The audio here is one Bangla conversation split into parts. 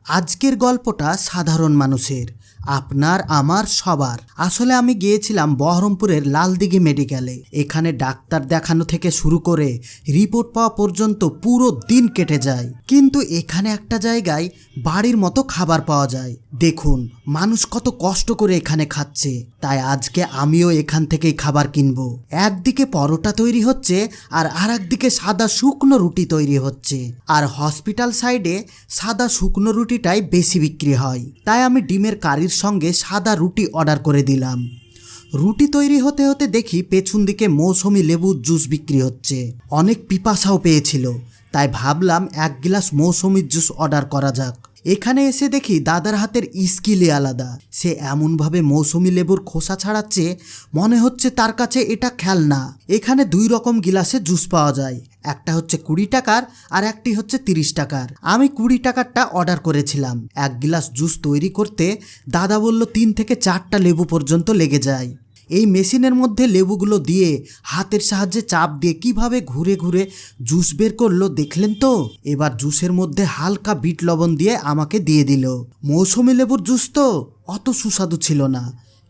আজকের গল্পটা সাধারণ মানুষের, আপনার আমার সবার। আসলে আমি গিয়েছিলাম বহরমপুরের লালদিঘি মেডিকেলে। এখানে ডাক্তার দেখানো থেকে শুরু করে রিপোর্ট পাওয়া পর্যন্ত পুরো দিন কেটে যায়। কিন্তু এখানে একটা জায়গায় বাড়ির মতো খাবার পাওয়া যায়। দেখুন মানুষ কত কষ্ট করে এখানে খাচ্ছে। তাই আজকে আমিও এখান থেকেই খাবার কিনবো। একদিকে পরোটা তৈরি হচ্ছে আর আরেকদিকে সাদা শুকনো রুটি তৈরি হচ্ছে। আর হসপিটাল সাইডে সাদা শুকনো রুটিটাই বেশি বিক্রি হয়। তাই আমি ডিমের কারির সঙ্গে সাদা রুটি অর্ডার করে দিলাম। রুটি তৈরি হতে হতে দেখি পেছন দিকে মৌসুমি লেবুর জুস বিক্রি হচ্ছে। অনেক পিপাসাও পেয়েছিল, তাই ভাবলাম এক গ্লাস মৌসুমির জুস অর্ডার করা যাক। এখানে এসে দেখি দাদার হাতের স্কিলই আলাদা। সে এমনভাবে মৌসুমি লেবুর খোসা ছাড়াচ্ছে মনে হচ্ছে তার কাছে এটা খেলনা। এখানে 2 রকম গিলাসে জুস পাওয়া যায়, একটা হচ্ছে 20 টাকার আর একটি হচ্ছে 30 টাকার। আমি 20 টাকারটা অর্ডার করেছিলাম। এক গ্লাস জুস তৈরি করতে দাদা বলল 3 থেকে 4টা লেবু পর্যন্ত লেগে যায়। এই মেশিনের মধ্যে লেবুগুলো দিয়ে হাতের সাহায্যে চাপ দিয়ে কিভাবে ঘুরে ঘুরে জুস বের করলো দেখলেন তো। এবার জুসের মধ্যে হালকা বিট লবণ দিয়ে আমাকে দিয়ে দিল। মৌসুমি লেবুর জুস তো অত সুস্বাদু ছিল না,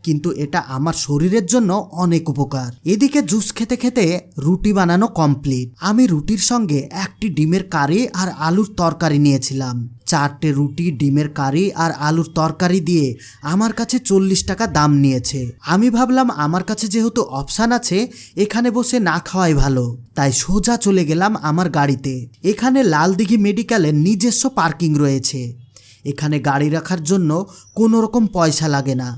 কিন্তু এটা আমার শরীরের জন্য অনেক উপকার। এদিকে জুস খেতে খেতে রুটি বানানো কমপ্লিট। আমি রুটির সঙ্গে একটি ডিমের কারি আর আলুর তরকারি নিয়েছিলাম। 4টে রুটি, ডিমের কারি আর আলুর তরকারি দিয়ে আমার কাছে 40 টাকা দাম নিয়েছে। আমি ভাবলাম আমার কাছে যেহেতু অপশান আছে এখানে বসে না খাওয়াই ভালো, তাই সোজা চলে গেলাম আমার গাড়িতে। এখানে লালদিঘি মেডিকেলের নিজস্ব পার্কিং রয়েছে। এখানে গাড়ি রাখার জন্য কোনো রকম পয়সা লাগে না।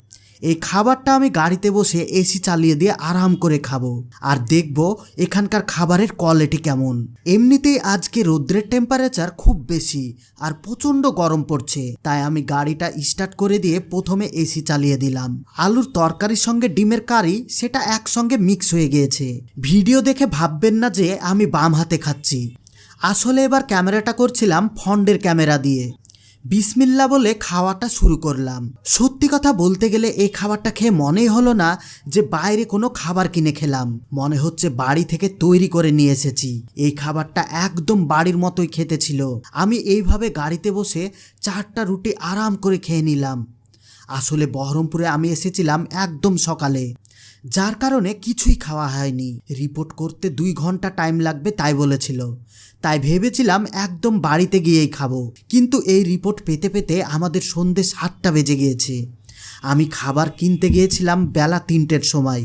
এই খাবারটা আমি গাড়িতে বসে এসি চালিয়ে দিয়ে আরাম করে খাবো আর দেখবো এখানকার খাবারের কোয়ালিটি কেমন। এমনিতেই আজকে রোদ্রের টেম্পারেচার খুব বেশি আর প্রচণ্ড গরম পড়ছে, তাই আমি গাড়িটা স্টার্ট করে দিয়ে প্রথমে এসি চালিয়ে দিলাম। আলুর তরকারির সঙ্গে ডিমের কারি সেটা একসঙ্গে মিক্স হয়ে গিয়েছে। ভিডিও দেখে ভাববেন না যে আমি বাম হাতে খাচ্ছি। আসলে এবার ক্যামেরাটা করছিলাম ফ্রন্টের ক্যামেরা দিয়ে। বিসমিল্লা বলে খাওয়াটা শুরু করলাম। সত্যি কথা বলতে গেলে এই খাবারটা খেয়ে মনেই হলো না যে বাইরে কোনো খাবার কিনে খেলাম, মনে হচ্ছে বাড়ি থেকে তৈরি করে নিয়ে এসেছি। এই খাবারটা একদম বাড়ির মতোই খেতে ছিল। আমি এইভাবে গাড়িতে বসে 4টা রুটি আরাম করে খেয়ে নিলাম। আসলে বহরমপুরে আমি এসেছিলাম একদম সকালে, যার কারণে কিছুই খাওয়া হয়নি। রিপোর্ট করতে 2 ঘন্টা টাইম লাগবে তাই বলেছিল, তাই ভেবেছিলাম একদম বাড়িতে গিয়েই খাবো। কিন্তু এই রিপোর্ট পেতে পেতে আমাদের সন্ধ্যে 7টা বেজে গিয়েছে। আমি খাবার কিনতে গিয়েছিলাম বেলা 3টের সময়।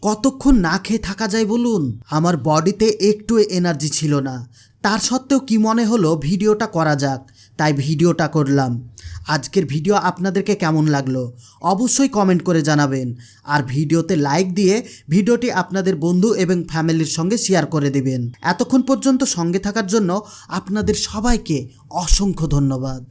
কতক্ষণ না খেয়ে থাকা যায় বলুন। আমার বডিতে একটু এনার্জি ছিল না, তার সত্ত্বেও কি মনে হলো ভিডিওটা করা যাক, তাই ভিডিওটা করলাম। আজকের ভিডিও আপনাদেরকে কেমন লাগলো অবশ্যই কমেন্ট করে জানাবেন। আর ভিডিওতে লাইক দিয়ে ভিডিওটি আপনাদের বন্ধু এবং ফ্যামিলির সঙ্গে শেয়ার করে দেবেন। এতক্ষণ পর্যন্ত সঙ্গে থাকার জন্য আপনাদের সবাইকে অসংখ্য ধন্যবাদ।